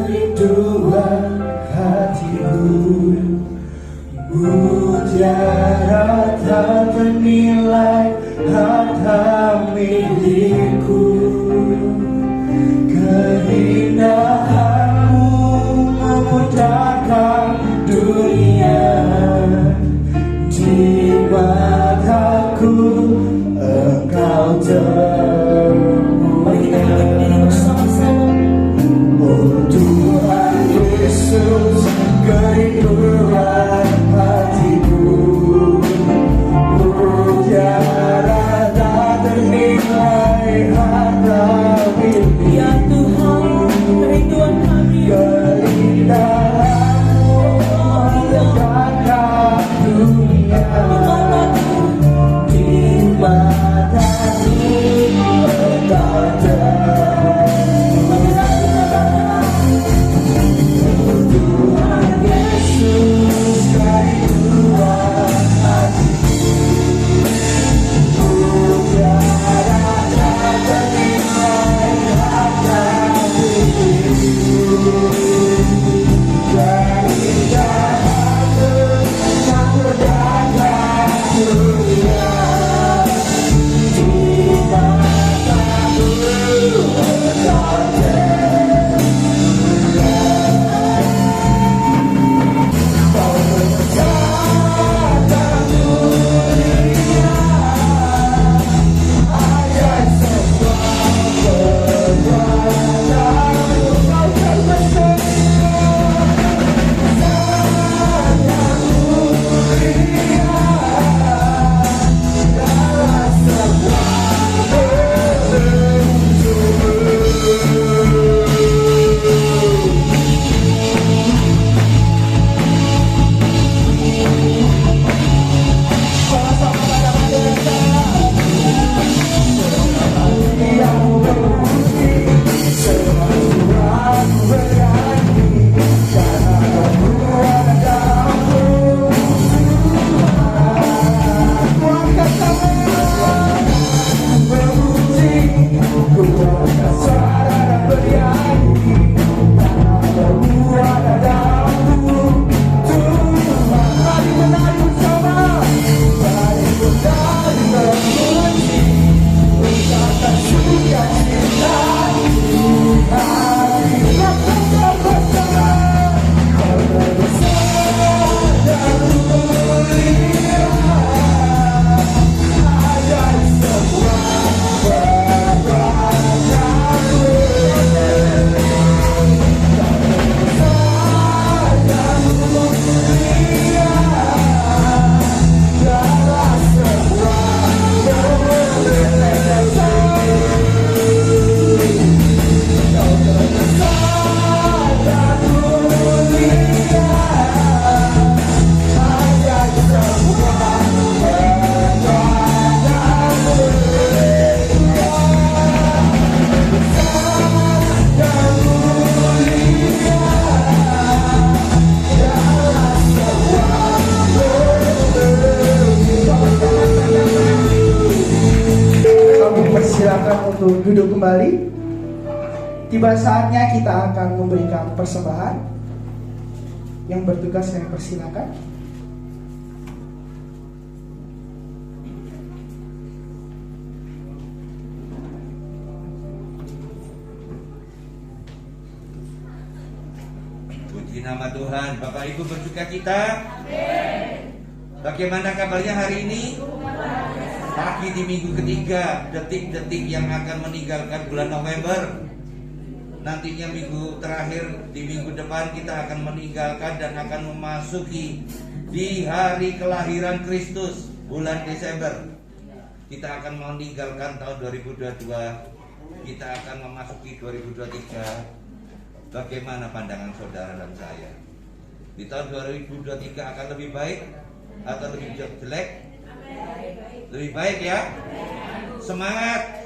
kerinduan hatiku. Mutiara tak ternilai harta milikku. Keindahanmu memudahkan dunia. Di mataku Engkau termulia. Oh Tuhan Yesus, kerinduan hatiku. Mutiara tak ternilai harta milikku. Ya Tuhan, kerinduan kami. Keindahanmu memudahkan dunia. Di mataku Engkau termulia. Tuhan Yesus, kerinduan hatiku. Mutiara tak ternilai harta milikku. Keindahanmu memudahkan dunia. Di mataku Engkau termulia. Kau berkata mulia, ajaib semua perbuatanmu. Kau terbersih sangat mulia dalam semua untuk duduk kembali. Tiba saatnya kita akan memberikan persembahan. Yang bertugas saya persilakan. Puji nama Tuhan. Bapak Ibu bersuka cita. Bagaimana kabarnya hari ini? Pagi di minggu ketiga, detik-detik yang akan meninggalkan bulan November. Nantinya minggu terakhir, di minggu depan kita akan meninggalkan dan akan memasuki di hari kelahiran Kristus, bulan Desember. Kita akan meninggalkan tahun 2022, kita akan memasuki 2023. Bagaimana pandangan saudara dan saya? Di tahun 2023 akan lebih baik atau lebih jelek? Lebih baik ya. Semangat.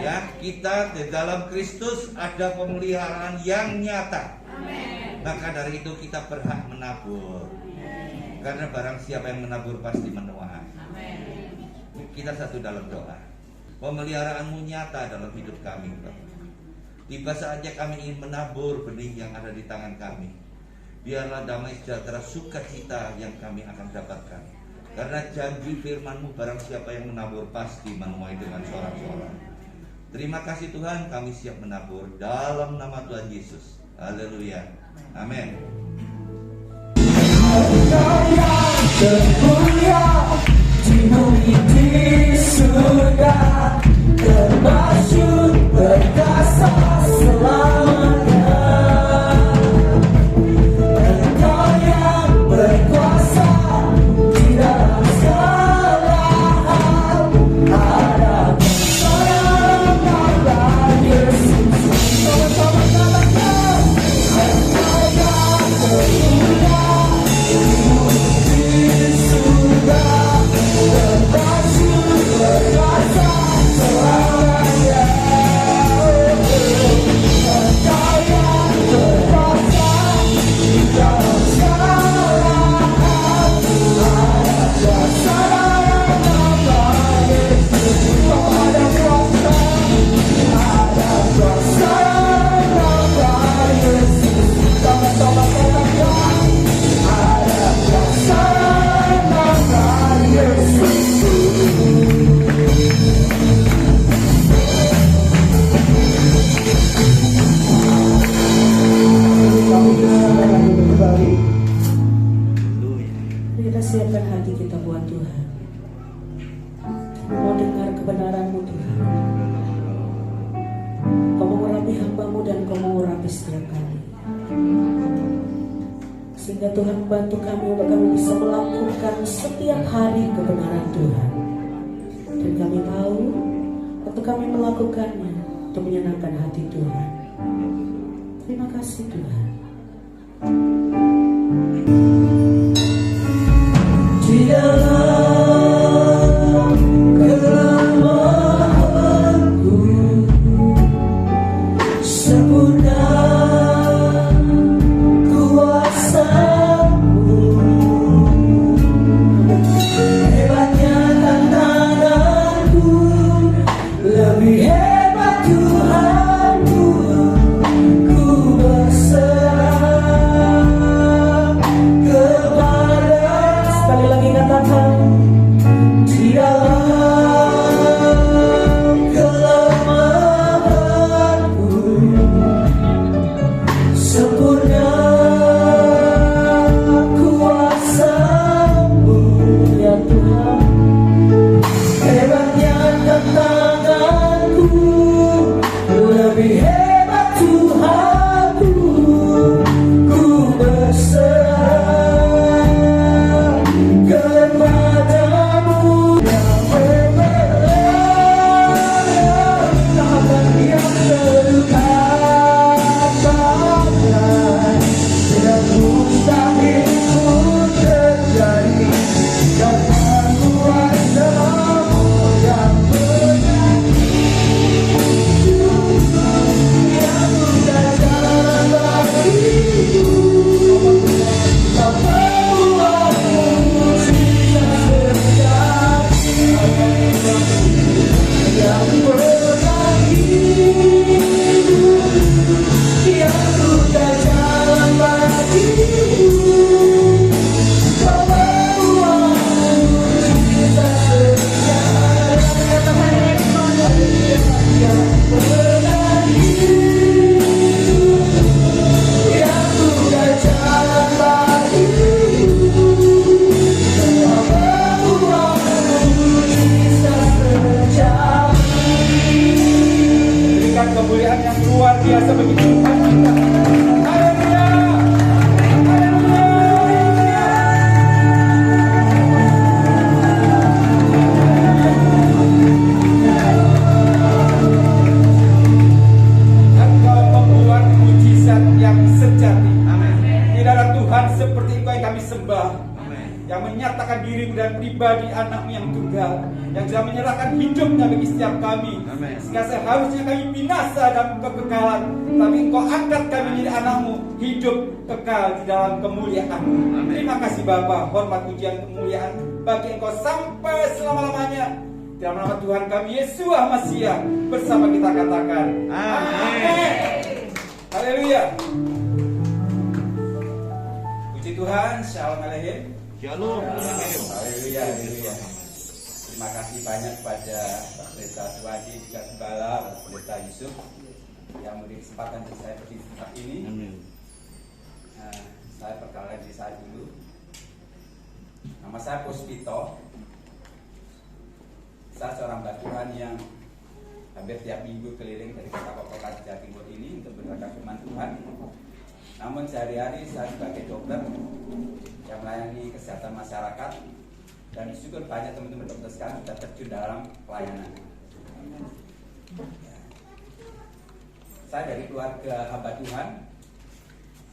Ya, kita di dalam Kristus ada pemeliharaan yang nyata. Maka dari itu kita berhak menabur. Karena barang siapa yang menabur pasti menuai. Kita satu dalam doa. Pemeliharaanmu nyata dalam hidup kami, Bapak. Tiba saatnya kami ingin menabur benih yang ada di tangan kami. Biarlah damai sejahtera sukacita yang kami akan dapatkan. Karena janji firman-Mu, barang siapa yang menabur pasti menuai dengan sorak-sorai. Terima kasih Tuhan, kami siap menabur dalam nama Tuhan Yesus. Haleluya. Amin. Kita siapkan hati kita buat Tuhan. Kami mau dengar kebenaran-Mu Tuhan. Kau mau mengurapi hamba-Mu dan Kau mau mengurapi setiap kami. Sehingga Tuhan membantu kami untuk kami bisa melakukan setiap hari kebenaran Tuhan. Dan kami tahu waktu kami melakukannya untuk menyenangkan hati Tuhan. Terima kasih Tuhan. Di dalam kelemahanku sempurna kuasa-Mu. Hebatnya tantanganku, lebih hebat Tuhanku. Ku berserah kepada. Sekali lagi katakan, di dalam kelemahanku sempurna kuasa-Mu, ya Tuhan. Hebatnya tantanganku, lebih hebat Tuhanku. Ku berserah kepada-Mu yang membelah yang terluka tangan. Tidak mustahil pun terjadi karena kuasa-Mu yang benar. Yang sudah jalan bagiku, Kau membuat mujizat terjadi. Yang benar hidup, yang sudah jalan bagiku, Kau membuat mujizat terjadi. Yang benar hidup, yang sudah jalan bagiku, Kau membuat mujizat terjadi. Berikan kemuliaan yang luar biasa bagi Tuhan kita. Haleluya. Engkau membuat mujizat yang sejati. Amin. Tidak ada Tuhan seperti Engkau yang kami sembah, Amin. yang menyatakan diri dan pribadi anak-Mu yang tunggal, yang sudah menyerahkan hidupnya bagi setiap kami. Amin. Sehingga seharusnya kami binasa dalam kekekalan, tapi Engkau angkat kami menjadi anak-Mu, hidup kekal di dalam kemuliaan-Mu. Amin. Terima kasih Bapa, hormat pujian kemuliaan bagi Engkau sampai selama-lamanya. Dalam nama Tuhan kami Yesus Masiah bersama kita katakan amin. Haleluya. Puji Tuhan. Shalom aleichem. Shalom. Haleluya, haleluya. Terima kasih banyak pada Pak Pendeta Suwadi, juga Gembala, Pak Pendeta Yusuf yang memberi kesempatan untuk saya berdiri di tempat ini. Saya perkenalan diri saya dulu. Nama saya Puspito. Saya seorang batuan yang hampir tiap minggu keliling dari kota-kota di Jawa Timur ini untuk berkata firman Tuhan. Namun sehari-hari saya sebagai dokter yang melayani kesehatan masyarakat, dan syukur banyak teman-teman dokter sekarang sudah terjun dalam pelayanan. Saya dari keluarga hamba Tuhan.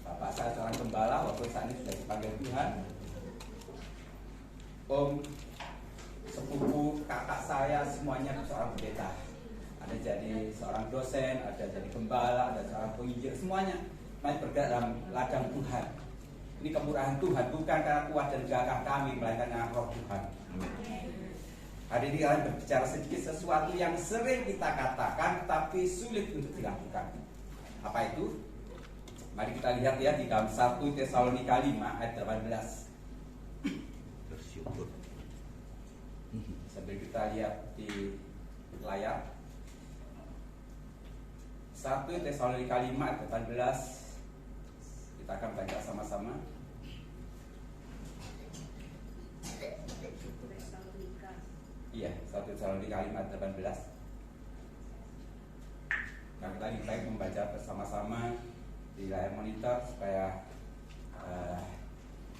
Bapak saya seorang gembala, walaupun saat ini sudah dipanggil Tuhan. Om, sepupu, kakak saya semuanya seorang pendeta. Ada jadi seorang dosen, ada jadi gembala, ada seorang penginjil, semuanya masih bergerak dalam ladang Tuhan. Ini kemurahan Tuhan, bukan karena kuat dan gagah kami, melainkan karena roh Tuhan. Hari ini kalian berbicara sedikit sesuatu yang sering kita katakan tapi sulit untuk dilakukan. Apa itu? Mari kita lihat ya di dalam 1 Tesalonika 5 ayat 18. Bersyukur. Sambil kita lihat di layar 1 Tesalonika 5 ayat 18. Kita akan baca sama-sama. Iya, 1 Tesalonika 5 ayat 18. Nah, kita lebih baik membaca bersama-sama di layar monitor supaya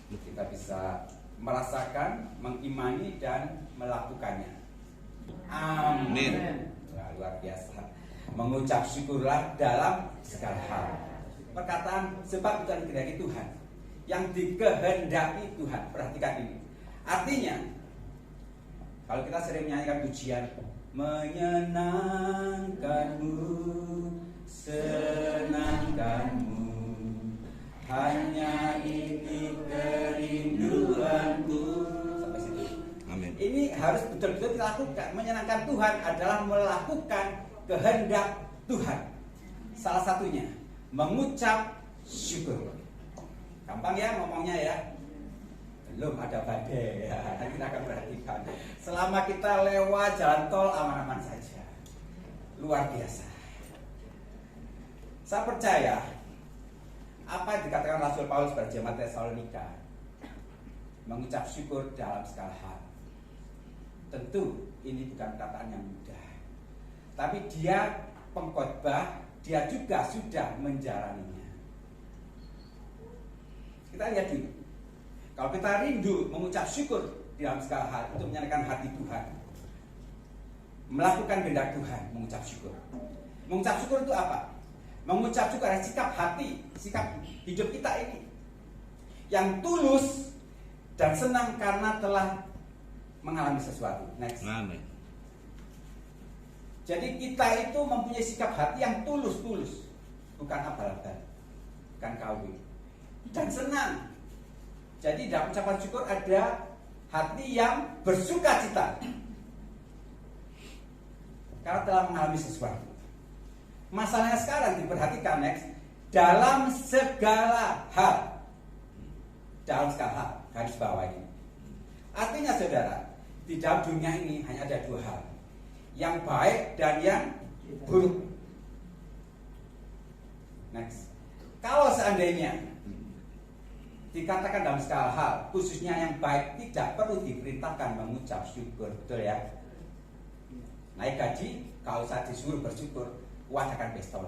kita bisa merasakan, mengimani dan melakukannya. Amin. Nah, luar biasa. Mengucap syukurlah dalam segala hal. Perkataan sebab bukan dikehendaki Tuhan, yang dikehendaki Tuhan. Perhatikan ini. Artinya, kalau kita sering menyanyikan pujian, menyenangkanmu, senangkanmu, hanya ini kerinduanku. Sampai situ. Amin. Ini harus betul-betul dilakukan. Menyenangkan Tuhan adalah melakukan kehendak Tuhan. Salah satunya mengucap syukur. Gampang ya ngomongnya ya. Belum ada badai ya. Nanti kita akan perhatikan. Selama kita lewat jalan tol aman-aman saja. Luar biasa. Saya percaya apa yang dikatakan Rasul Paulus pada jemaat Tesalonika, mengucap syukur dalam segala hal. Tentu ini bukan perkataan yang mudah. Tapi dia pengkhotbah, dia juga sudah menjalaninya. Kita lihat dulu. Kalau kita rindu mengucap syukur dalam segala hal, untuk menyenangkan hati Tuhan, melakukan kehendak Tuhan, mengucap syukur. Mengucap syukur itu apa? Mengucap syukur adalah sikap hati, sikap hidup kita ini yang tulus dan senang karena telah mengalami sesuatu. Next. Amin. Jadi kita itu mempunyai sikap hati yang tulus, bukan abal-abal, bukan KW, dan senang. Jadi dalam ucapan syukur ada hati yang bersuka cita karena telah mengalami sesuatu. Masalahnya sekarang diperhatikan next, dalam segala hal, garis bawah ini. Artinya saudara, di dalam dunia ini hanya ada dua hal, yang baik dan yang buruk. Next. Kalau seandainya dikatakan dalam segala hal, khususnya yang baik, tidak perlu diperintahkan mengucap syukur, betul ya? Naik gaji, kalau saya disuruh bersyukur, wadakan pesta.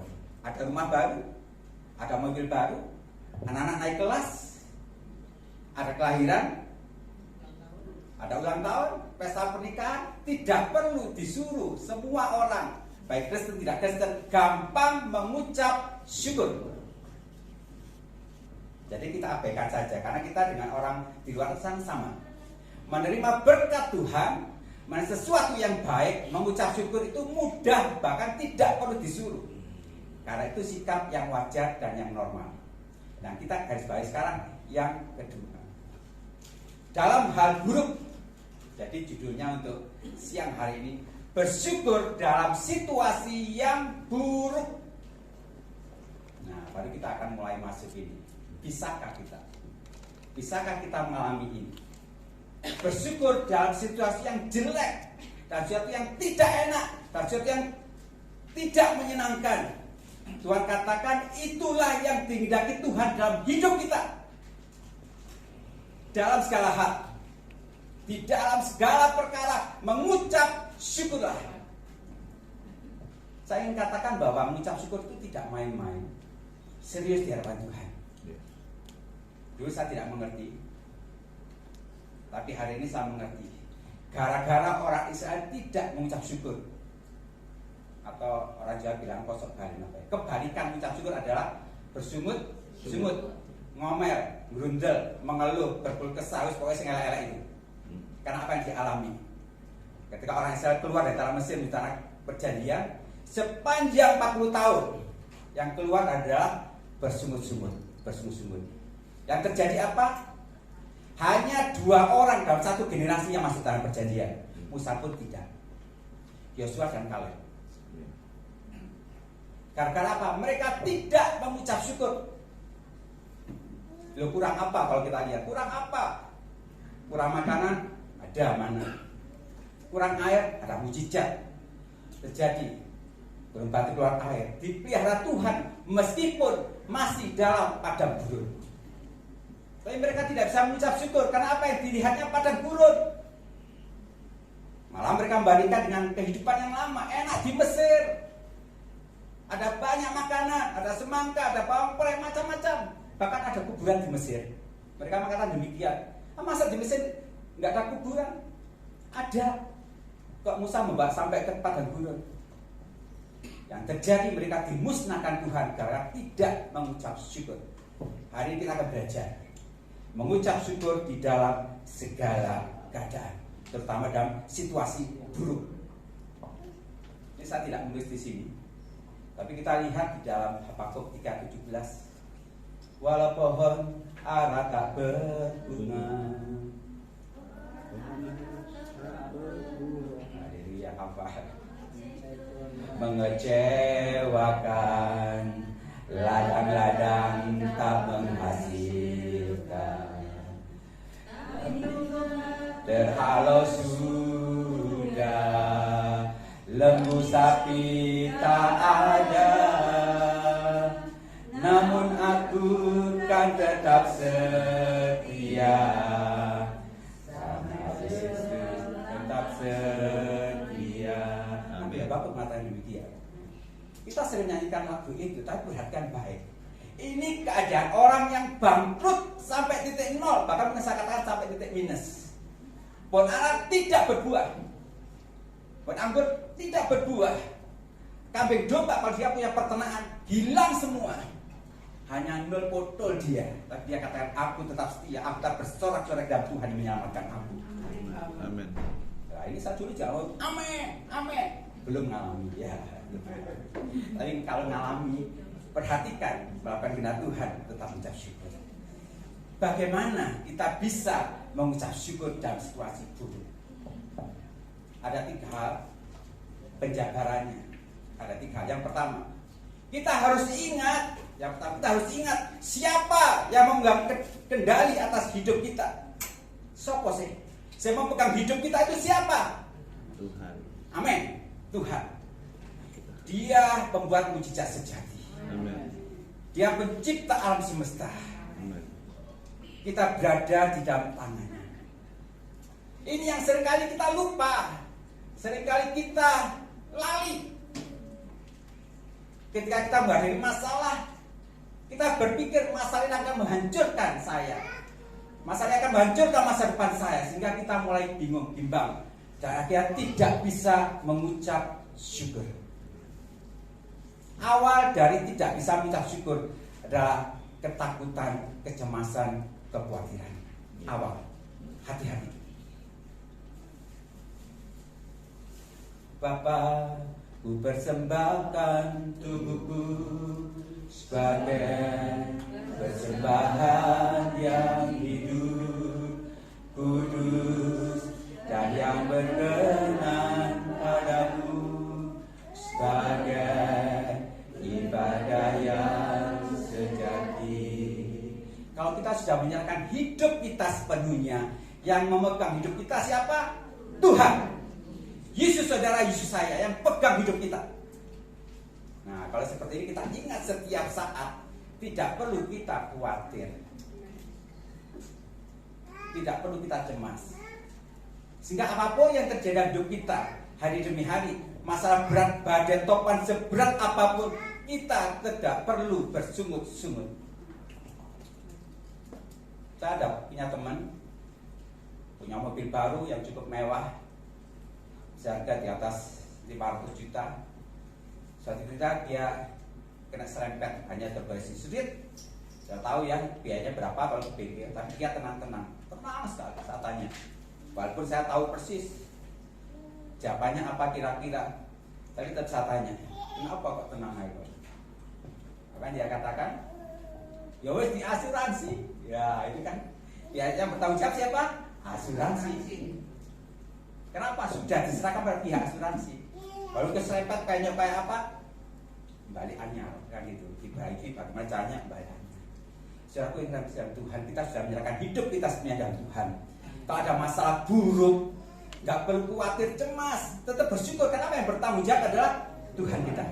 Ada rumah baru, ada mobil baru, anak-anak naik kelas, ada kelahiran, ada ulang tahun, pesta pernikahan, tidak perlu disuruh. Semua orang, baik Kristen tidak Kristen, gampang mengucap syukur. Jadi kita abaikan saja, karena kita dengan orang di luar sana sama. Menerima berkat Tuhan, menerima sesuatu yang baik, mengucap syukur itu mudah, bahkan tidak perlu disuruh. Karena itu sikap yang wajar dan yang normal. Nah, kita garis bawahi sekarang yang kedua. Dalam hal buruk, Jadi judulnya untuk siang hari ini, bersyukur dalam situasi yang buruk. Nah, baru kita akan mulai masuk ini. Bisakah kita mengalami ini? Bersyukur dalam situasi yang jelek, dalam situasi yang tidak enak, dalam situasi yang tidak menyenangkan. Tuhan katakan itulah yang dihendaki Tuhan dalam hidup kita. Dalam segala hal, di dalam segala perkara, mengucap syukurlah. Saya ingin katakan bahwa mengucap syukur itu tidak main-main. Serius di hadapan Tuhan. Dulu saya tidak mengerti, tapi hari ini saya mengerti. Gara-gara orang Israel tidak mengucap syukur, atau orang Jawa bilang kosok balik. Kebalikan mengucap syukur adalah bersungut-sungut, ngomel, grundel, mengeluh, berkeluh kesah, pokoknya sing elek-elek itu. Karena apa yang dialami ketika orang Israel keluar dari tanah Mesir di tanah perjanjian, sepanjang 40 tahun yang keluar adalah bersungut-sungut. Yang terjadi apa? Hanya 2 orang dalam satu generasi yang masuk tanah perjanjian. Musa pun tidak, Yosua dan Kaleb. Karena apa? Mereka tidak mengucap syukur. Loh, kurang apa kalau kita lihat? Kurang apa? Kurang makanan? Ada mana? Kurang air? Ada mujizat terjadi. Belum batu keluar air. Dipelihara Tuhan meskipun masih dalam padang gurun. Tapi mereka tidak bisa mengucap syukur. Karena apa yang dilihatnya padang gurun? Malah mereka membandingkan dengan kehidupan yang lama. Enak di Mesir. Ada banyak makanan, ada semangka, ada bawang putih, macam-macam. Bahkan ada kuburan di Mesir. Mereka mengatakan demikian. Masa di Mesir nggak ada kuburan? Ada. Kok Musa membawa sampai ke padang gurun? Yang terjadi mereka dimusnahkan Tuhan karena tidak mengucap syukur. Hari ini kita akan belajar mengucap syukur di dalam segala keadaan, terutama dalam situasi buruk. Ini saya tidak menulis di sini, tapi kita lihat di dalam Habakuk 3:17. Walau pohon ara tak berbunga, haleluya, apa? Mengecewakan, ladang-ladang tak menghasilkan, terhalau sudah, lembu sapi tak ada, namun aku kan tetap setia, sama Yesus tetap setia. Ambil Bapak mengatakan demikian. Kita sering nyanyikan lagu itu, tapi perhatikan baik. Ini keadaan orang yang bangkrut sampai titik nol, bahkan saya katakan sampai titik minus. Pohon ara tidak berbuah, pohon anggur tidak berbuah, kambing domba kalau dia punya peternakan hilang semua. Hanya 0 potol dia, tapi dia katakan aku tetap setia, aku tetap bersorak-sorak dalam Tuhan yang menyelamatkan aku. Amin. Nah, ini saya dulu jawab, amin, amin. Belum ngalami ya. Tapi kalau ngalami, perhatikan melakukan kehendak Tuhan, tetap mengucap syukur. Bagaimana kita bisa mengucap syukur dalam situasi buruk? Ada 3 hal penjabarannya. Ada 3 hal. Yang pertama, kita harus ingat. Yang pertama, kita harus ingat siapa yang memegang kendali atas hidup kita. Siapa sih? Saya memegang hidup kita itu siapa? Tuhan. Amin. Tuhan. Dia pembuat mujizat sejati. Amin. Dia pencipta alam semesta. Amin. Kita berada di dalam tangannya. Ini yang seringkali kita lupa, seringkali kita lali. Ketika kita menghadapi masalah, kita berpikir masalah ini akan menghancurkan saya, masalah ini akan menghancurkan masa depan saya, sehingga kita mulai bingung, bimbang, dan akhirnya tidak bisa mengucap syukur. Awal dari tidak bisa mengucap syukur adalah ketakutan, kecemasan, kekhawatiran. Awal, hati-hati. Bapa, ku persembahkan tubuhku sebagai persembahan yang hidup, kudus dan Kalau kita sudah menyerahkan hidup kita sepenuhnya, yang memegang hidup kita siapa? Tuhan. Yesus saudara, Yesus saya yang pegang hidup kita. Nah, kalau seperti ini kita ingat setiap saat, tidak perlu kita khawatir, tidak perlu kita cemas. Sehingga apapun yang terjadi dalam hidup kita hari demi hari, masalah berat, badai, topan seberat apapun, kita tidak perlu bersungut-sungut. Saya ada punya teman, punya mobil baru yang cukup mewah, seharga di atas 500 juta. Suatu ketika dia kena serempet, hanya terbersih sedikit. Saya tahu ya biayanya berapa kalau ke bengkel, tapi dia tenang sekali saat tanya. Walaupun saya tahu persis jawabannya apa kira-kira, tapi tetap saya tanya, kenapa kok tenang aja? Apa dia katakan? Ya wes di asuransi. Ya itu kan yang bertanggung jawab siapa? Asuransi. Kenapa? Sudah diserahkan pada pihak asuransi. Baru keserempet kayak apa? Kembaliannya kan itu dibaiki, bagaimana caranya kembaliannya. Saudaraku yang dalam Tuhan, kita sudah menyerahkan hidup kita semuanya dalam Tuhan. Kalau ada masalah buruk, nggak perlu khawatir, cemas, tetap bersyukur karena apa yang bertanggung jawab adalah Tuhan kita.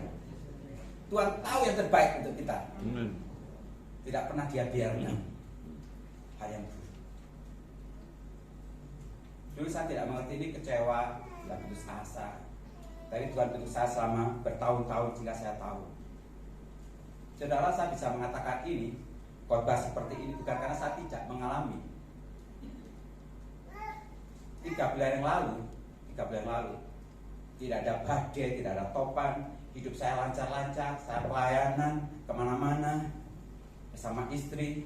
Tuhan tahu yang terbaik untuk kita. Tidak pernah dia biarkan hal yang buruk. Dulu saya tidak mengerti ini, kecewa, tidak putus asa. Tapi Tuhan putus saya selama bertahun-tahun hingga saya tahu. Saudara, saya bisa mengatakan ini, khotbah seperti ini bukan karena saya tidak mengalami. 3 bulan yang lalu, tidak ada badai, tidak ada topan, hidup saya lancar-lancar, saya pelayanan kemana-mana bersama istri.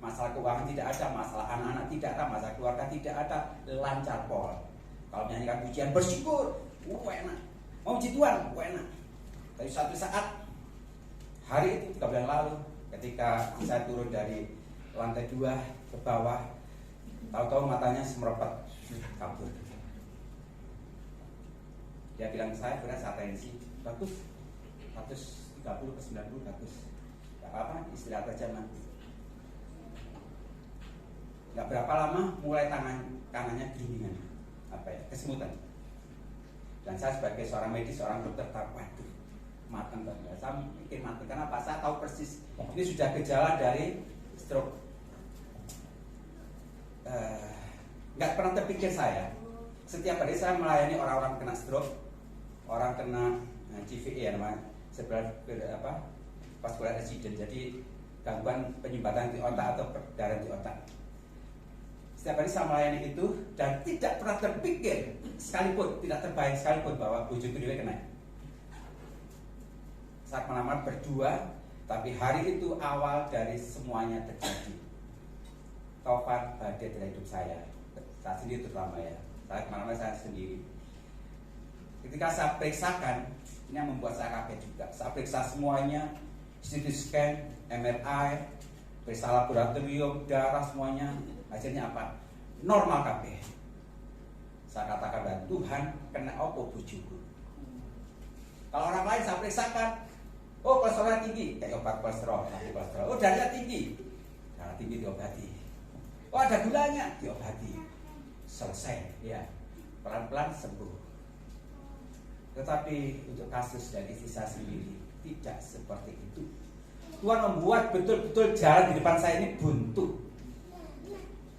Masalah keuangan tidak ada, masalah anak-anak tidak ada, masalah keluarga tidak ada, lancar pol. Kalau menyanyikan pujian bersyukur, enak. Mau puji Tuhan, enak. Tapi suatu saat, hari itu 3 bulan lalu, ketika saya turun dari lantai 2 ke bawah, tahu-tahu matanya semeropet, kabur. Dia bilang ke saya, benar saya tensi, bagus, 130 ke 90 bagus. Gak apa-apa, istirahat aja nanti. Gak berapa lama, mulai tangan kanannya geringan, kesemutan. Dan saya sebagai seorang medis, seorang dokter tahu, waduh, matang banget. Saya mikir matang, karena apa? Saya tahu persis, ini sudah gejala dari stroke. Gak pernah terpikir saya, setiap hari saya melayani orang-orang kena stroke, orang kena CVA ya namanya, vascular accident, jadi gangguan penyumbatan di otak atau perdarahan di otak. Setiap hari saya melayani itu dan tidak pernah terpikir sekalipun, tidak terbayang sekalipun bahwa bojoku dhewe kena. Saat melamar berdua, tapi hari itu awal dari semuanya terjadi. Topan badai dalam hidup saya sendiri terutama ya. Saya kemana-mana saya sendiri. Ketika saya periksakan, ini yang membuat saya kaget juga. Saya periksa semuanya, CT scan, MRI, periksa laboratorium, darah semuanya. Hasilnya apa? Normal kabeh. Saya katakan dan Tuhan kena opo bojoku. Kalau orang lain saya periksakan, oh kolesterolnya tinggi, kayak obat kolesterol, oh darahnya tinggi, darah tinggi diobati. Oh ada gulanya, diobati. Selesai, ya. Pelan-pelan sembuh. Tetapi untuk kasus dari istri saya sendiri tidak seperti itu. Tuhan membuat betul-betul jalan di depan saya ini buntu.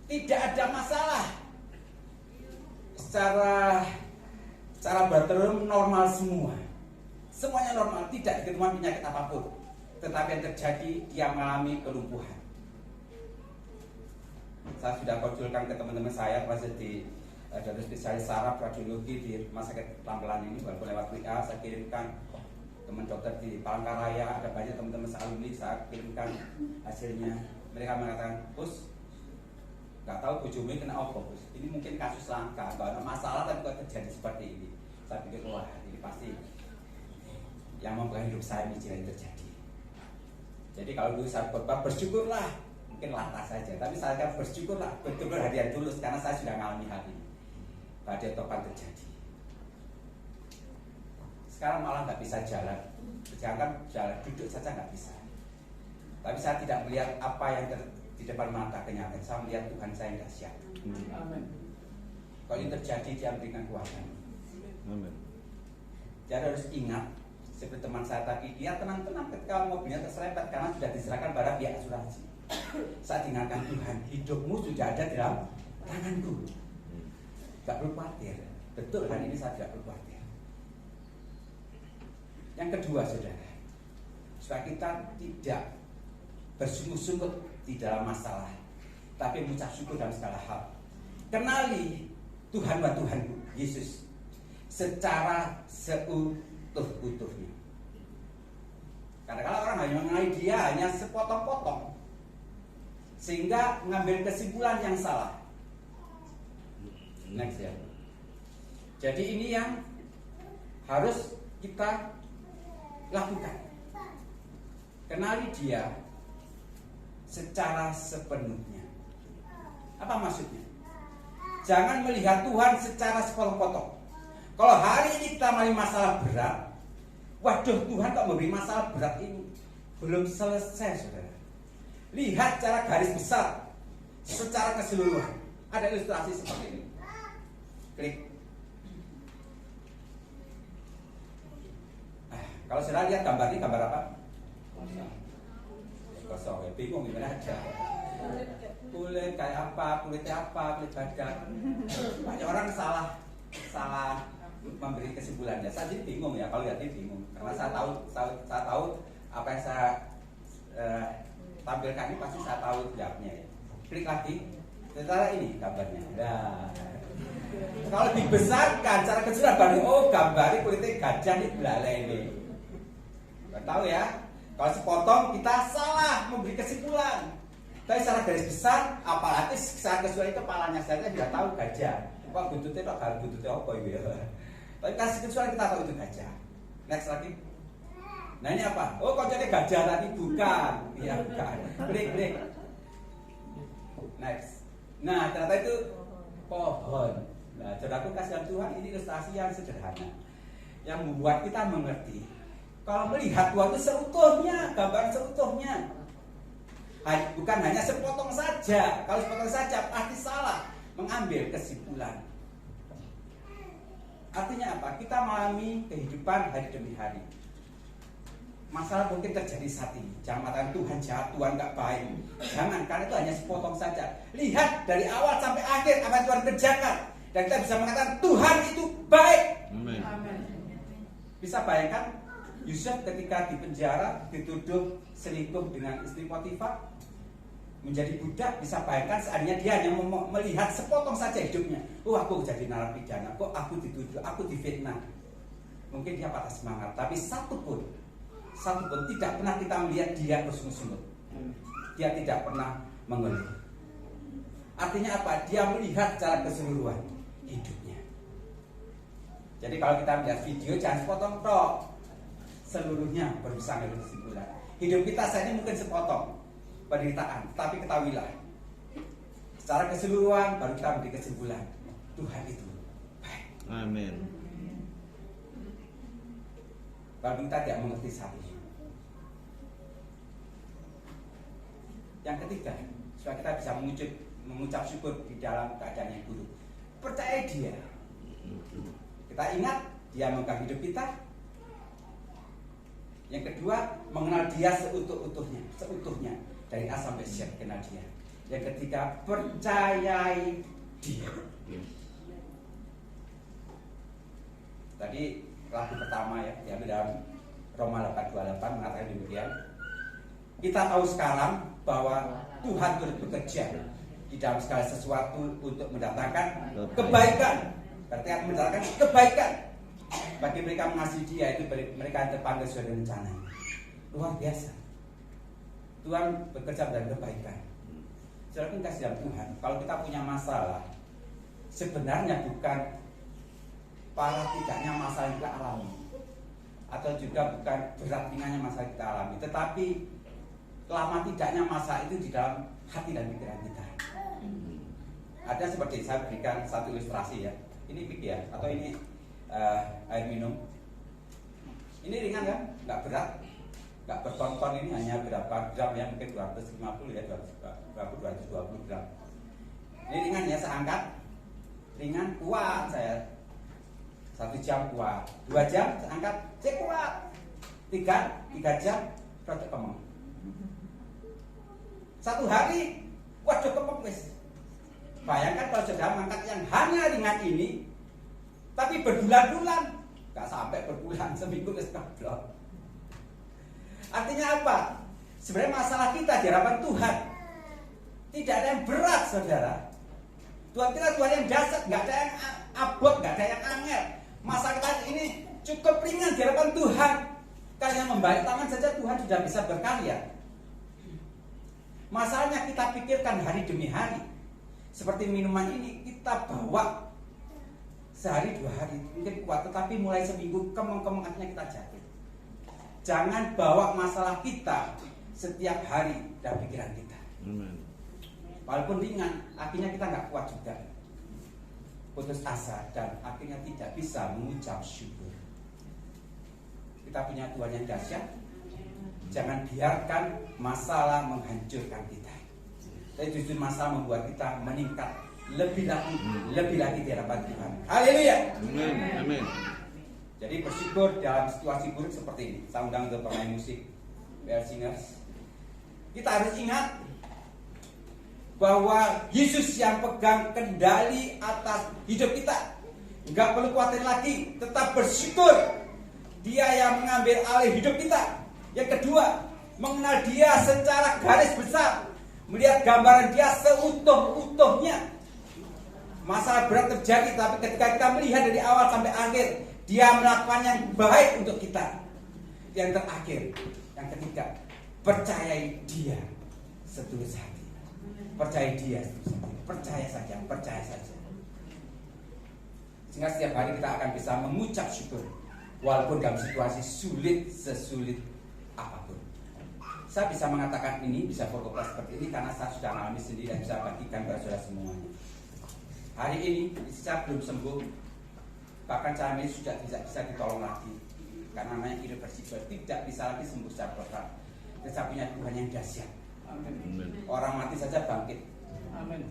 Tidak ada masalah. Secara laboratorium normal semua. Semuanya normal, tidak diketemukan penyakit apapun. Tetapi yang terjadi dia mengalami kelumpuhan. Saya sudah konsulkan ke teman-teman saya masih di dokter spesialis saraf radiologi di Rumah Sakit Pelan-Pelan ini, walaupun lewat WA saya kirimkan. Teman dokter di Palangkaraya, ada banyak teman-teman alumni, saya kirimkan hasilnya. Mereka mengatakan, Bos, nggak tahu bojomu kena apa, Bos. Ini mungkin kasus langka, nggak ada masalah tapi kok terjadi seperti ini. Saya pikir, wah ini pasti yang membuat hidup saya ini yang terjadi. Jadi kalau dulu saya khotbah bersyukurlah, mungkin lantas saja, tapi saya akan bersyukurlah, betul-betul hadiah tulus karena saya sudah mengalami hal ini. Badai topan terjadi. Sekarang malah nggak bisa jalan, jangan jalan, duduk saja nggak bisa. Tapi saya tidak melihat apa yang di depan mata kenyataan. Saya melihat Tuhan saya yang dahsyat. Amin. Kalau ini terjadi, dia memberikan kuasa. Amin. Jadi harus ingat, seperti teman saya tadi, dia tenang-tenang ketika mobilnya terserempet karena sudah diserahkan pada pihak asuransi. Saya ingatkan Tuhan, hidupmu sudah ada dalam tanganku. Gak perlu khawatir. Betul, hari ini saya tidak perlu khawatir. Yang kedua, saudara, supaya kita tidak bersungut-sungut di dalam masalah, tapi mengucap syukur dalam segala hal. Kenali Tuhan wa Tuhanku, Yesus, secara seutuh-utuhnya. Karena kalau orang hanya mengenai dia hanya sepotong-potong, sehingga mengambil kesimpulan yang salah. Next ya. Jadi ini yang harus kita lakukan. Kenali dia secara sepenuhnya. Apa maksudnya? Jangan melihat Tuhan secara sepotong-potong. Kalau hari ini kita mengalami masalah berat, waduh, Tuhan kok memberi masalah berat ini? Belum selesai, saudara. Lihat cara garis besar, secara keseluruhan. Ada ilustrasi seperti ini. Klik. Kalau saudara lihat gambar ini, gambar apa? Kosong. Bingung gimana aja. Kulit kayak apa, kulitnya apa, kulit badak. Banyak orang salah memberi kesimpulannya. Saya jadi bingung ya, kalau lihat ini bingung. Karena saya tahu apa yang saya tampilkan ini pasti saya tahu jawabnya ya. Klik lagi, secara ini gambarnya. Nah, kalau dibesarkan cara keseluruhan baru, oh gambarnya kulitnya gajah ini belalai ini. Nggak tahu ya. Kalau sepotong kita salah memberi kesimpulan. Tapi secara garis besar, apalagi secara keseluruhan itu kepalanya saja tidak tahu gajah. Wah, buntutnya kok kalau buntutnya apa gitu ya. Tapi kasih keseluruhan kita tahu itu gajah. Next lagi. Nah ini apa? Oh, kok jadi gajah tadi bukan? Iya bukan. Break. Next. Nah ternyata itu pohon. Nah, saudaraku kasihan Tuhan, ini ilustrasi yang sederhana yang membuat kita mengerti. Kalau melihat Tuhan itu seutuhnya, gambar seutuhnya. Bukan hanya sepotong saja. Kalau sepotong saja pasti salah mengambil kesimpulan. Artinya apa? Kita mengalami kehidupan hari demi hari. Masalah mungkin terjadi saat ini. Jangan mengatakan Tuhan jahat, Tuhan gak baik. Jangan, karena itu hanya sepotong saja. Lihat dari awal sampai akhir apa yang Tuhan kerjakan. Dan kita bisa mengatakan Tuhan itu baik. Amin. Bisa bayangkan Yusuf ketika di penjara dituduh selingkuh dengan istri Potifar, menjadi budak. Bisa bayangkan seandainya dia hanya melihat sepotong saja hidupnya. Oh, aku jadi narapidana, kok aku dituduh, aku difitnah. Mungkin dia patah semangat. Tapi satu pun tidak pernah kita melihat dia bersungut-sungut. Dia tidak pernah mengeluh. Artinya apa? Dia melihat secara keseluruhan hidupnya. Jadi kalau kita melihat video jangan sepotong tok, seluruhnya berusaha mengambil kesimpulan. Hidup kita saat ini mungkin sepotong penderitaan, tapi ketahuilah secara keseluruhan baru kita memberi kesimpulan Tuhan itu baik. Amin. Baru kita tidak mengerti saat ini. Yang ketiga, supaya kita bisa mengucap syukur di dalam keadaan yang buruk, percaya dia. Kita ingat dia mengangkat hidup kita. Yang kedua, mengenal dia seutuhnya dari A sampai Z, kenal dia. Yang ketiga, percayai dia. Tadi lagu pertama ya, diambil dalam Roma 8:28 mengatakan demikian. Kita tahu sekarang bahwa Tuhan turut bekerja di dalam segala sesuatu untuk mendatangkan kebaikan. Berarti akan mendatangkan kebaikan bagi mereka mengasihi Dia, itu mereka yang terpanggil sesuai dengan rencananya. Luar biasa. Tuhan bekerja dalam kebaikan. Saudara pun kasih dalam Tuhan. Kalau kita punya masalah, sebenarnya bukan parah tidaknya masalah yang kita alami, atau juga bukan berat ringannya masalah yang kita alami, tetapi lama tidaknya masalah itu di dalam hati dan pikiran kita. Ada seperti saya berikan satu ilustrasi ya. Ini pik ya, atau ini air minum. Ini ringan kan, nggak berat. nggak bertonton ini hanya berapa gram ya, mungkin 250 ya, 220 gram. Ini ringan ya, saya angkat ringan, kuat saya. 1 jam kuat, 2 jam saya angkat, saya kuat. 3 jam rada kemeng. 1 hari waduh kemeng wis. Bayangkan kalau saudara mengangkat yang hanya ringan ini, tapi berbulan-bulan, nggak sampai berbulan, seminggu wis keblok. Artinya apa? Sebenarnya masalah kita di hadapan Tuhan tidak ada yang berat, saudara. Tuhan kita Tuhan yang dasar, nggak ada yang abot, nggak ada yang angel. Masalah kita ini cukup ringan di hadapan Tuhan. Karena membalik tangan saja Tuhan sudah bisa berkarya. Masalahnya kita pikirkan hari demi hari. Seperti minuman ini kita bawa sehari 2 hari mungkin kuat, tetapi mulai seminggu kemeng-kemeng akhirnya kita jatuh. Jangan bawa masalah kita setiap hari dalam pikiran kita. Walaupun ringan, akhirnya kita nggak kuat juga, putus asa, dan akhirnya tidak bisa mengucap syukur. Kita punya Tuhan yang dahsyat. Jangan biarkan masalah menghancurkan kita. Tapi justru masalah membuat kita meningkat lebih lagi di hadapan Tuhan. Haleluya. Amin. Jadi bersyukur dalam situasi buruk seperti ini. Saya undang untuk pemain musik, bell singers. Kita harus ingat bahwa Yesus yang pegang kendali atas hidup kita. Enggak perlu khawatir lagi, tetap bersyukur. Dia yang mengambil alih hidup kita. Yang kedua, mengenal dia secara garis besar, melihat gambaran dia seutuh-utuhnya. Masalah berat terjadi, tapi ketika kita melihat dari awal sampai akhir, dia melakukan yang baik untuk kita. Yang terakhir, yang ketiga, percayai dia setulus hati. Percayai dia setulus hati. Percaya saja. Sehingga setiap hari kita akan bisa mengucap syukur, walaupun dalam situasi sesulit apapun. Saya bisa mengatakan ini, bisa berkomentar seperti ini karena saya sudah mengalami sendiri dan bisa bagikan kepada saudara semuanya. Hari ini saya belum sembuh, bahkan saya ini sudah tidak bisa ditolong lagi karena namanya irreversible, tidak bisa lagi sembuh secara total. Dan saya punya Tuhan yang dahsyat. Orang mati saja bangkit. Amin.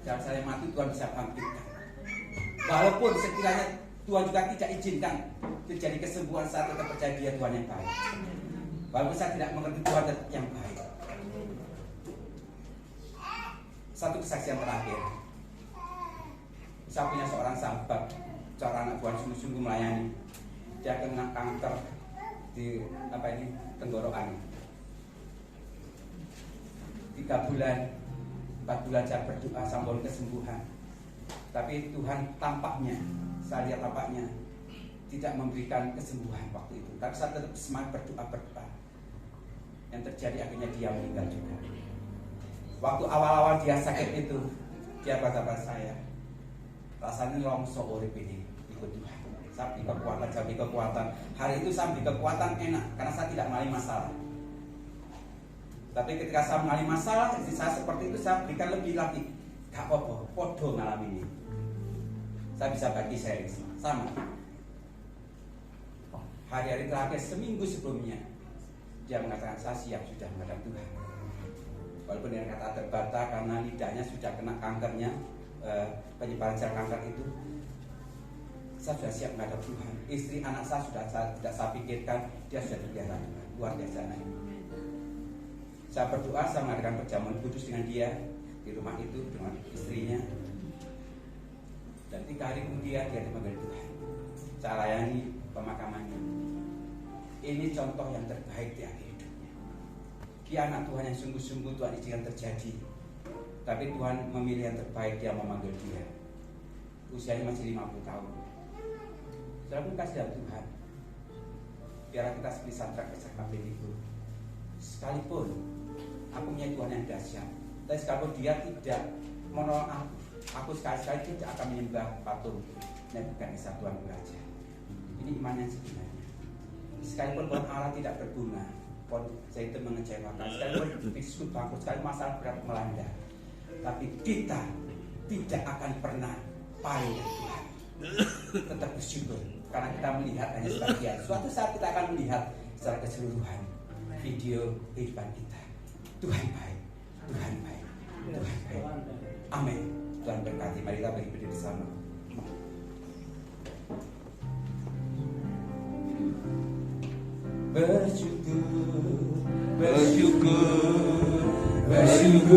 Dan saya mati Tuhan bisa bangkitkan. Walaupun sekiranya Tuhan juga tidak izinkan terjadi kesembuhan, saya tetap percaya dia Tuhan yang baik. Walaupun saya tidak mengerti Tuhan yang baik. Satu kesaksian terakhir. Saya punya seorang sahabat, seorang anak Tuhan sungguh-sungguh melayani. Dia kena kanker di tenggorokan. 3 bulan, 4 bulan saya berdoa sampai kesembuhan. Tapi Tuhan tampaknya, saya lihat tampaknya tidak memberikan kesembuhan waktu itu. Tapi saya tetap semangat berdoa. Yang terjadi akhirnya dia meninggal juga. Waktu awal-awal dia sakit itu, dia berkata pada saya, rasanya longso urip ini ikut Tuhan. Saya beri kekuatan. Hari itu saya beri kekuatan enak karena saya tidak mengalami masalah. Tapi ketika saya mengalami masalah, saya seperti itu saya berikan lebih lagi. Gak apa-apa, podo ngalami ini. Saya bisa bagi sharing sama. Hari-hari terakhir seminggu sebelumnya, dia mengatakan saya siap sudah menghadap Tuhan. Walaupun dengan kata terbata karena lidahnya sudah kena kankernya, penyebaran sel kanker itu, saya sudah siap menghadap Tuhan. Istri anak saya sudah tidak saya pikirkan, dia sudah dipelihara Tuhan. Luar biasa naik. Saya berdoa, saya mengadakan perjamuan kudus dengan dia di rumah itu dengan istrinya. Dan 3 hari kemudian dia dipanggil Tuhan. Saya layani pemakamannya. Ini contoh yang terbaik di akhir hidupnya. Dia anak Tuhan yang sungguh-sungguh Tuhan izinkan terjadi. Tapi Tuhan memilih yang terbaik, dia memanggil dia. Usianya masih 50 tahun. Saudara pun kasih dalam Tuhan. Biar kita seperti Sadrak, Mesak, Abednego. Sekalipun aku punya Tuhan yang dahsyat, tapi sekalipun dia tidak menolong aku sekali-sekali tidak akan menyembah patung Nebukadnezar Tuhan Raja. Ini iman yang sebenarnya. Sekalipun pohon Allah tidak berbunga, pohon zaitun mengecewakan, sekalipun biskut bangkrut, sekalipun masalah berat melanda, tapi kita tidak akan pernah paling dari Tuhan. Tetap bersyukur karena kita melihat hanya sebagian. Suatu saat kita akan melihat secara keseluruhan video kehidupan kita. Tuhan baik, Tuhan baik, Tuhan baik. Amin. Tuhan berkati. Mari kita berdiri bersama. Bersyukur, bersyukur, bersyukurlah,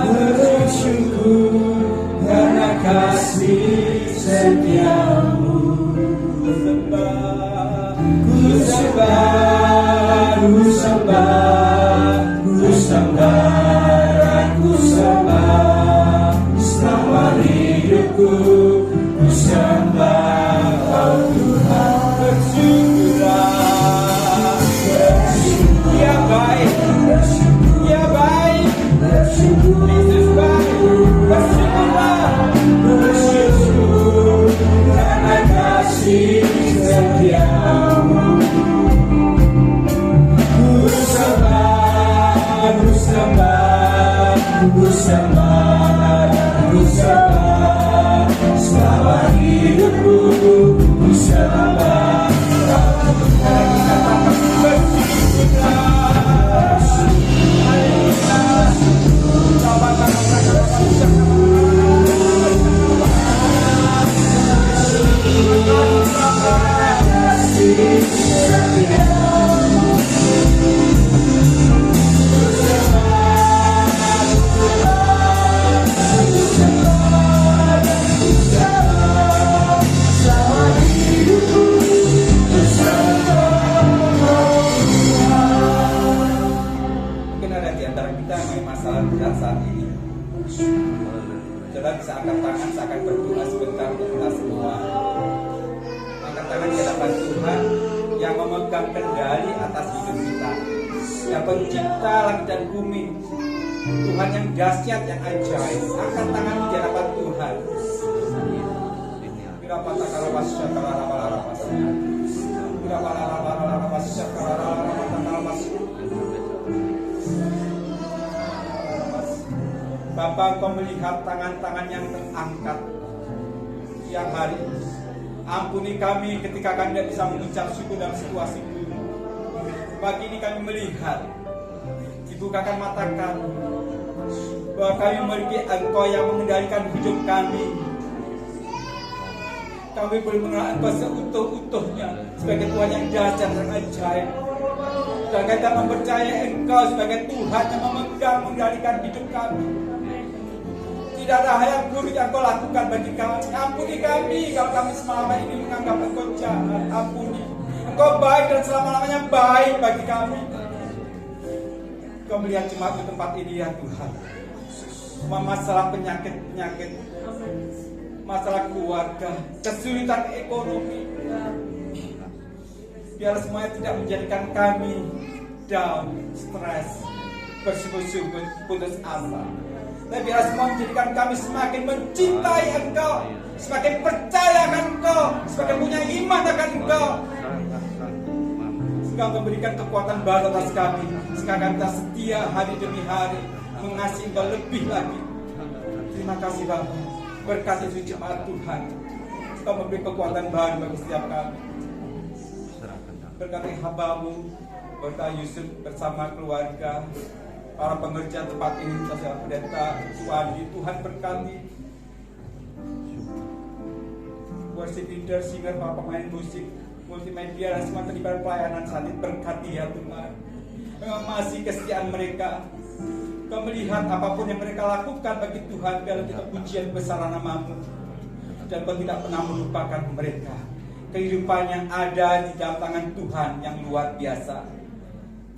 bersyukur karena kasih setiamu. Ku sembah, ku sembah, ku sembah, ku sembah, ku sembah, selama hidupku ku sembah. Tuhan yang dahsyat, yang ajaib. Angkat tangan di hadapan Tuhan. Bapa, Engkau melihat tangan-tangan yang terangkat yang hari ini. Ampuni kami ketika kami tidak bisa mengucap syukur dalam situasi ini. Pagi ini kami melihat, dibukakan mata kami, bahwa kami memiliki Engkau yang mengendalikan hidup kami. Kami boleh mengenal Engkau seutuh-utuhnya sebagai Tuhan yang dahsyat dan ajaib. Dan kita mempercayai Engkau sebagai Tuhan yang memegang mengendalikan hidup kami. Tidak ada hal yang buruk yang Engkau lakukan bagi kami. Ampuni kami kalau kami selama ini menganggap Engkau jahat. Ampuni. Engkau baik dan selama-lamanya baik bagi kami. Kau melihat jemaat di tempat ini ya Tuhan. Masalah penyakit-penyakit, masalah keluarga, kesulitan ekonomi, biar semuanya tidak menjadikan kami down, stres, bersungguh-sungguh, putus asa. Tapi biar semua menjadikan kami semakin mencintai Engkau, semakin percaya akan Engkau, semakin punya iman akan Engkau. Engkau memberikan kekuatan baru atas kami. Sekarang kita setia hari demi hari mengasihi Engkau lebih lagi. Terima kasih Bapa. Berkati suci jemaat Tuhan. Engkau memberi kekuatan baru bagi setiap kami. Berkati hamba-Mu, Bapak Yusuf bersama keluarga, para pengerja tempat ini, Saudara Pendeta Suwandi, Tuhan berkati. Worship leader, singer, para pemain musik, multimedia dan semua terlibat pelayanan saat ini, berkati ya Tuhan. Masih kesetiaan mereka. Kau melihat apapun yang mereka lakukan bagi Tuhan, biarlah kita pujian besar nama-Mu. Dan Kau tidak pernah melupakan mereka. Kehidupan yang ada di dalam tangan Tuhan yang luar biasa.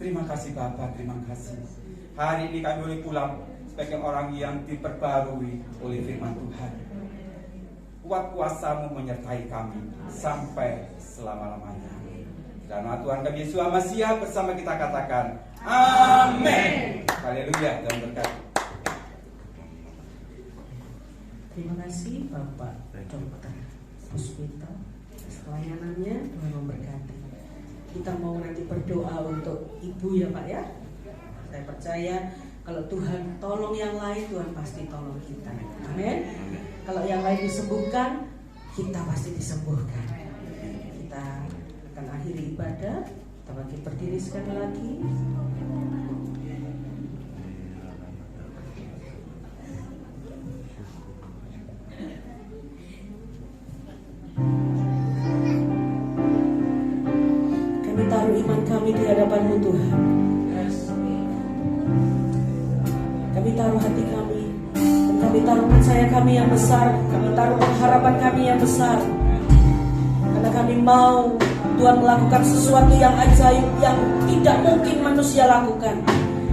Terima kasih Bapa, terima kasih. Hari ini kami boleh pulang sebagai orang yang diperbarui oleh firman Tuhan. Kuat kuasa-Mu menyertai kami sampai selama-lamanya. Dan Tuhan kami Yesus Masiah bersama kita katakan amin. Haleluya dan berkat. Terima kasih Bapak Dr. Puspita atas pelayanannya. Tuhan memberkati. Kita mau nanti berdoa untuk Ibu ya Pak ya. Saya percaya kalau Tuhan tolong yang lain, Tuhan pasti tolong kita. Amin. Kalau yang lain disembuhkan, kita pasti disembuhkan. Kita mengakhiri ibadah. Kita bangkit berdiri sekali lagi. Kami taruh iman kami di hadapan-Mu Tuhan. Kami taruh hati kami, dan kami taruh percaya kami yang besar. Kami taruh pengharapan kami yang besar. Karena kami mau Tuhan melakukan sesuatu yang ajaib, yang tidak mungkin manusia lakukan,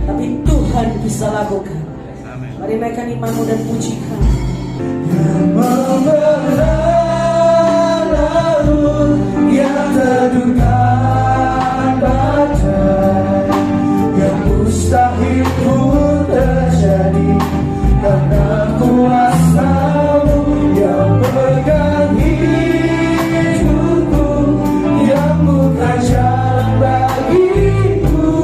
tapi Tuhan bisa lakukan. Mari naikkan imanmu dan pujikan. Yang memelihara yang terduga badai, yang mustahil pun terjadi, karena kuasa-Mu yang pegang hidupku, yang buka jalan bagiku.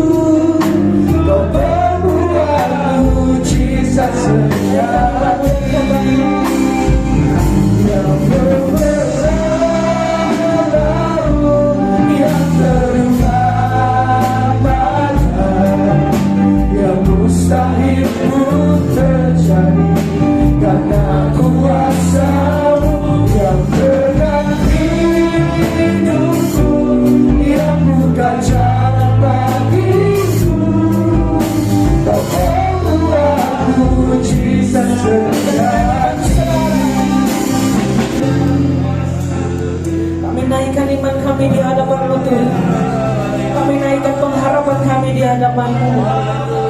Kau perbuat mujizat sejati, yang yang terluka badai, yang mustahil pun terjadi, karena kuasa-Mu yang pegang hidupku, yang buka jalan bagiku. Kau membuat mujizat terjadi. Kami naikkan iman kami di hadapan-Mu Tuhan. Kami naikkan pengharapan kami di hadapan-Mu.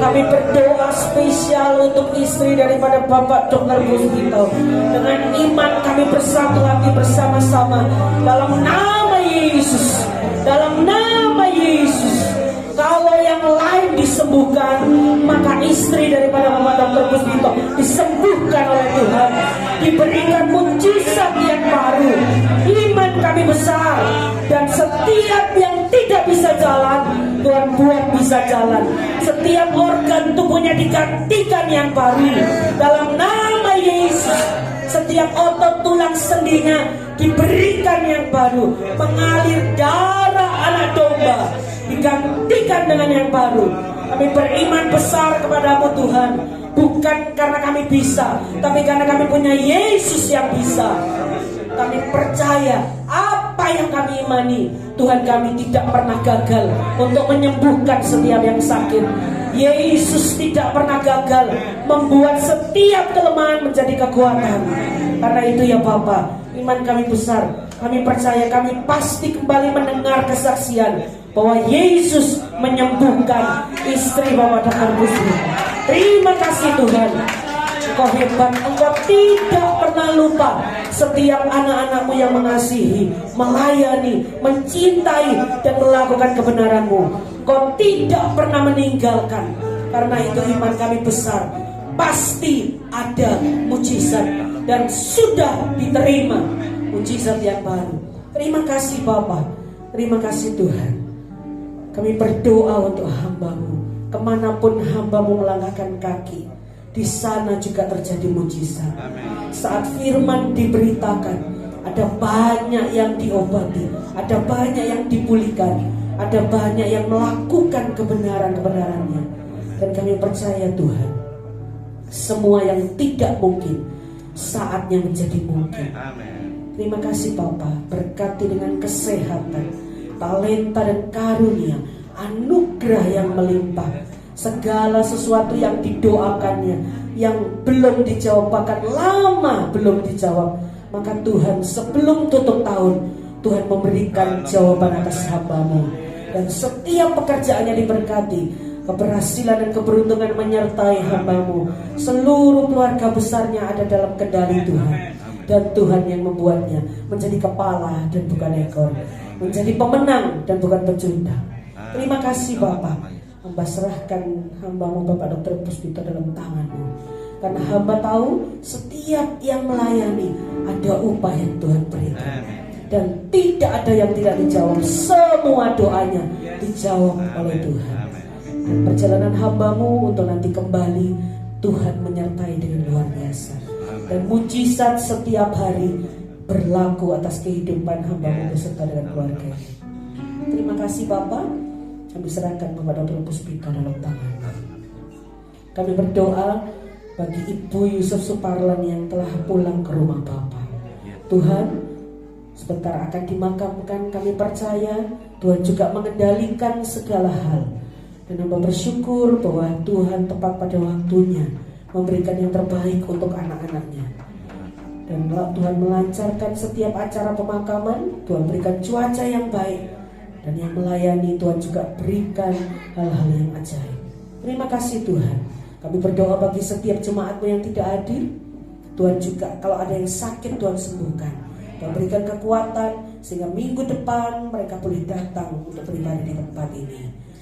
Kami berdoa spesial untuk istri daripada Bapak Dr. Puspito. Dengan iman kami bersatu hati bersama-sama dalam nama Yesus. Dalam nama Yesus. Kalau yang lain disembuhkan, maka istri daripada Bapak Dr. Puspito disembuhkan oleh Tuhan, diberikan mujizat yang baru. Iman kami besar, dan setiap yang tidak bisa jalan, Tuhan buat bisa jalan. Setiap organ tubuhnya digantikan yang baru dalam nama Yesus. Setiap otot tulang sendinya diberikan yang baru. Mengalir darah anak domba digantikan dengan yang baru. Kami beriman besar kepadamu Tuhan, bukan karena kami bisa, tapi karena kami punya Yesus yang bisa. Kami percaya apa yang kami imani, Tuhan kami tidak pernah gagal untuk menyembuhkan setiap yang sakit. Yesus tidak pernah gagal membuat setiap kelemahan menjadi kekuatan. Karena itu ya Bapa, iman kami besar. Kami percaya kami pasti kembali mendengar kesaksian bahwa Yesus menyembuhkan istri Bapak Dr. Puspito. Terima kasih Tuhan. Engkau hebat, Engkau tidak pernah lupa setiap anak-anak-Mu yang mengasihi, melayani, mencintai, dan melakukan kebenaran-Mu. Engkau tidak pernah meninggalkan. Karena itu iman kami besar, pasti ada mujizat, dan sudah diterima mujizat yang baru. Terima kasih Bapa, terima kasih Tuhan. Kami berdoa untuk hamba-Mu, kemanapun hamba-Mu melangkahkan kaki, di sana juga terjadi mujizat. Saat firman diberitakan, ada banyak yang diobati, ada banyak yang dipulihkan, ada banyak yang melakukan kebenaran-kebenarannya. Dan kami percaya Tuhan, semua yang tidak mungkin saatnya menjadi mungkin. Terima kasih Bapa, berkati dengan kesehatan, talenta dan karunia, anugerah yang melimpah. Segala sesuatu yang didoakannya, yang belum dijawab, bahkan lama belum dijawab, maka Tuhan sebelum tutup tahun, Tuhan memberikan jawaban atas hamba-Mu. Dan setiap pekerjaannya diberkati, keberhasilan dan keberuntungan menyertai hamba-Mu. Seluruh keluarga besarnya ada dalam kendali Tuhan, dan Tuhan yang membuatnya menjadi kepala dan bukan ekor, menjadi pemenang dan bukan pecundang. Terima kasih Bapak. Hamba serahkan hamba-Mu Bapak Dr. Puspito dalam tangan-Mu, karena hamba tahu setiap yang melayani ada upah yang Tuhan berikan, dan tidak ada yang tidak dijawab. Semua doanya dijawab oleh Tuhan. Dan perjalanan hamba-Mu untuk nanti kembali, Tuhan menyertai dengan luar biasa, dan mujizat setiap hari berlaku atas kehidupan hamba-Mu beserta dengan keluarganya. Terima kasih Bapak, kami serahkan kepada Bapak Puspita dalam tangan. Kami berdoa bagi Ibu Yusuf Suparlan yang telah pulang ke rumah Bapak. Tuhan, sebentar akan dimakamkan, kami percaya Tuhan juga mengendalikan segala hal. Dan hamba bersyukur bahwa Tuhan tepat pada waktunya memberikan yang terbaik untuk anak-anaknya. Dan Tuhan melancarkan setiap acara pemakaman, Tuhan berikan cuaca yang baik. Dan yang melayani Tuhan juga berikan hal-hal yang ajaib. Terima kasih Tuhan. Kami berdoa bagi setiap jemaatmu yang tidak hadir. Tuhan juga kalau ada yang sakit Tuhan sembuhkan. Tuhan berikan kekuatan sehingga minggu depan mereka boleh datang untuk beribadah di tempat ini.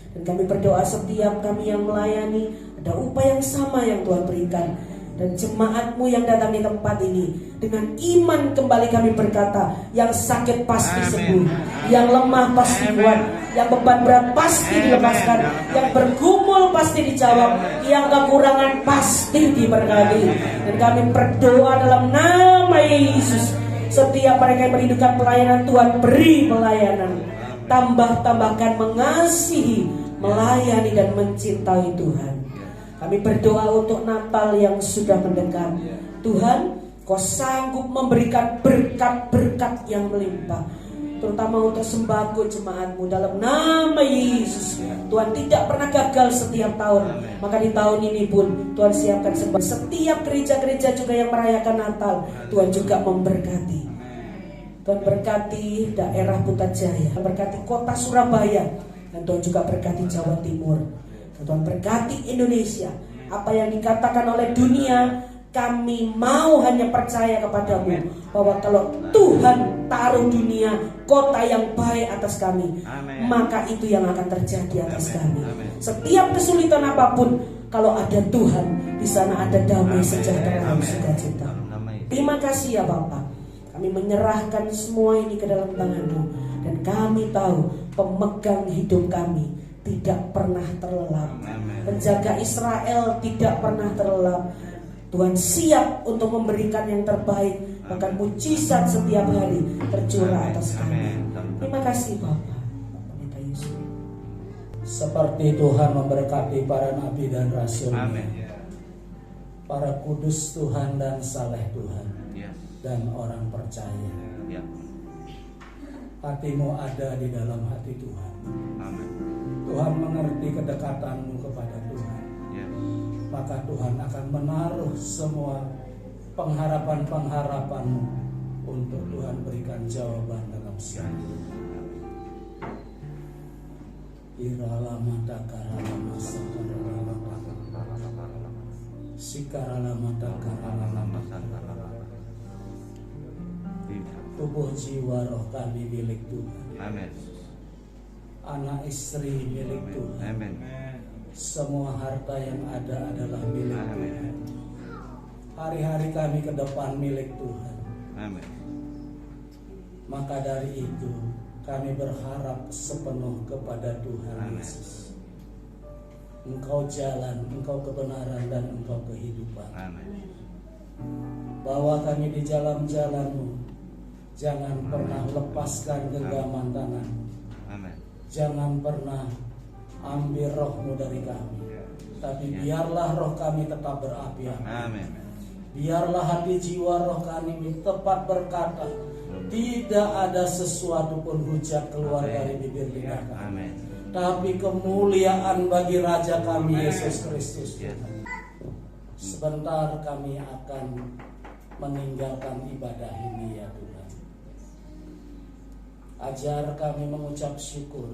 Dan kami berdoa setiap kami yang melayani ada upah yang sama yang Tuhan berikan. Dan jemaatmu yang datang di tempat ini dengan iman kembali kami berkata, yang sakit pasti sembuh, yang lemah pasti kuat, yang beban berat pasti dilepaskan, yang bergumul pasti dijawab, yang kekurangan pasti diberkati. Dan kami berdoa dalam nama Yesus, setiap mereka yang merindukan pelayanan Tuhan beri pelayanan, tambahkan mengasihi, melayani dan mencintai Tuhan. Kami berdoa untuk Natal yang sudah mendekat. Tuhan, Kau sanggup memberikan berkat-berkat yang melimpah, terutama untuk sembako jemaatmu dalam nama Yesus. Tuhan tidak pernah gagal setiap tahun, maka di tahun ini pun Tuhan siapkan sembako. Setiap gereja-gereja juga yang merayakan Natal, Tuhan juga memberkati. Tuhan berkati daerah Putrajaya, berkati kota Surabaya, dan Tuhan juga berkati Jawa Timur. Tuhan berkati Indonesia. Apa yang dikatakan oleh dunia, kami mau hanya percaya kepadamu, bahwa kalau Tuhan taruh dunia, kota yang baik atas kami, maka itu yang akan terjadi atas kami. Setiap kesulitan apapun, kalau ada Tuhan, di sana ada damai, sejahtera dan sukacita. Terima kasih ya Bapak. Kami menyerahkan semua ini ke dalam tangan-Mu, dan kami tahu pemegang hidup kami tidak pernah terlelap. Penjaga Israel tidak pernah terlelap. Tuhan siap untuk memberikan yang terbaik, bahkan mujizat setiap hari tercurah atas kami. Terima kasih Bapak. Seperti Tuhan memberkati para nabi dan rasul, para kudus Tuhan dan saleh Tuhan, dan orang percaya. Hatimu ada di dalam hati Tuhan. Tuhan mengerti kedekatanmu kepada Tuhan. Maka Tuhan akan menaruh semua pengharapan-pengharapanmu untuk Tuhan berikan jawaban dalam surga. Iralama takaralama sakaralama sikaralama takaralama. Tubuh jiwa roh kami milik Tuhan. Anak istri milik Tuhan. Semua harta yang ada adalah milik Tuhan. Hari-hari kami ke depan milik Tuhan. Maka dari itu kami berharap sepenuh kepada Tuhan Yesus. Engkau jalan, Engkau kebenaran, dan Engkau kehidupan. Bawa kami di jalan-jalan-Mu. Jangan pernah lepaskan genggaman tangan. Jangan pernah ambil roh-Mu dari kami, tapi biarlah roh kami tetap berapi-api. Biarlah hati jiwa roh kami tepat berkata, tidak ada sesuatu pun hujat keluar dari bibir lidah kami, tapi kemuliaan bagi Raja kami Yesus Kristus. Sebentar kami akan meninggalkan ibadah ini ya Tuhan. Ajar kami mengucap syukur,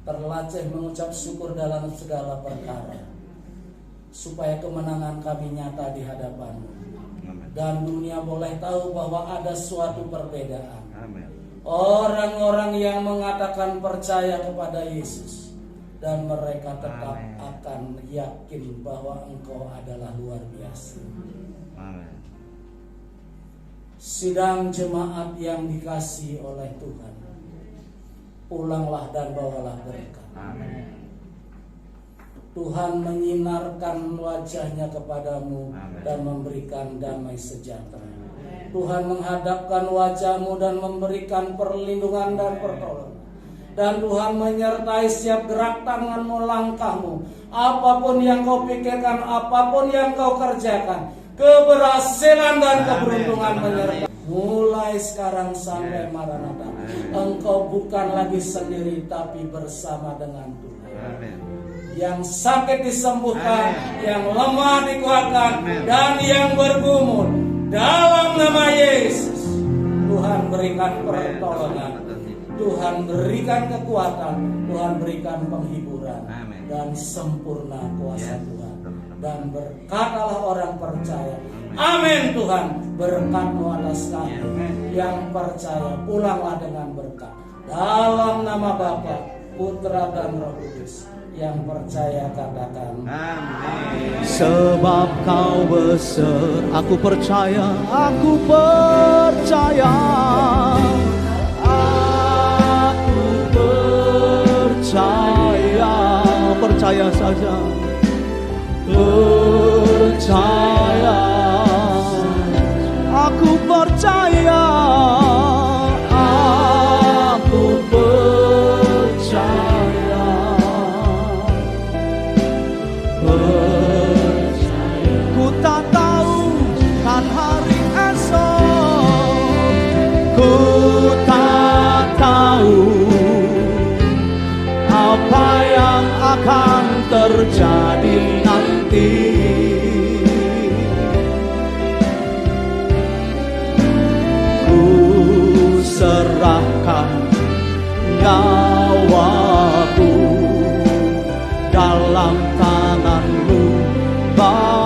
terlatih mengucap syukur dalam segala perkara, supaya kemenangan kami nyata di hadapan-Mu. Dan dunia boleh tahu bahwa ada suatu perbedaan. Orang-orang yang mengatakan percaya kepada Yesus, dan mereka tetap akan yakin bahwa Engkau adalah luar biasa. Sidang jemaat yang dikasihi oleh Tuhan, pulanglah dan bawalah berkat. Tuhan menyinarkan wajahnya kepadamu dan memberikan damai sejahtera. Tuhan menghadapkan wajah-Mu dan memberikan perlindungan dan pertolongan. Dan Tuhan menyertai setiap gerak tangan-Mu, langkah-Mu. Apapun yang Kau pikirkan, apapun yang Kau kerjakan, keberhasilan dan keberuntungan menyertai. Mulai sekarang sampai Maranatha, Engkau bukan lagi sendiri, tapi bersama dengan Tuhan. Yang sakit disembuhkan, yang lemah dikuatkan, dan yang bergumul dalam nama Yesus. Tuhan berikan pertolongan, Tuhan berikan kekuatan, Tuhan berikan penghiburan, dan sempurna kuasa Tuhan. Dan berkatalah orang percaya, amin. Tuhan, berkat-Mu atas kami yang percaya, pulanglah dengan berkat. Dalam nama Bapa, Putra dan Roh Kudus. Yang percaya katakan Amin. Sebab Kau besar, aku percaya, aku percaya, aku percaya, percaya saja, percaya, aku percaya, aku percaya. Ku tak tahu kan hari esok, ku tak tahu apa yang akan terjadi nanti. Ku serahkan nyawaku dalam tangan-Mu, Bapa.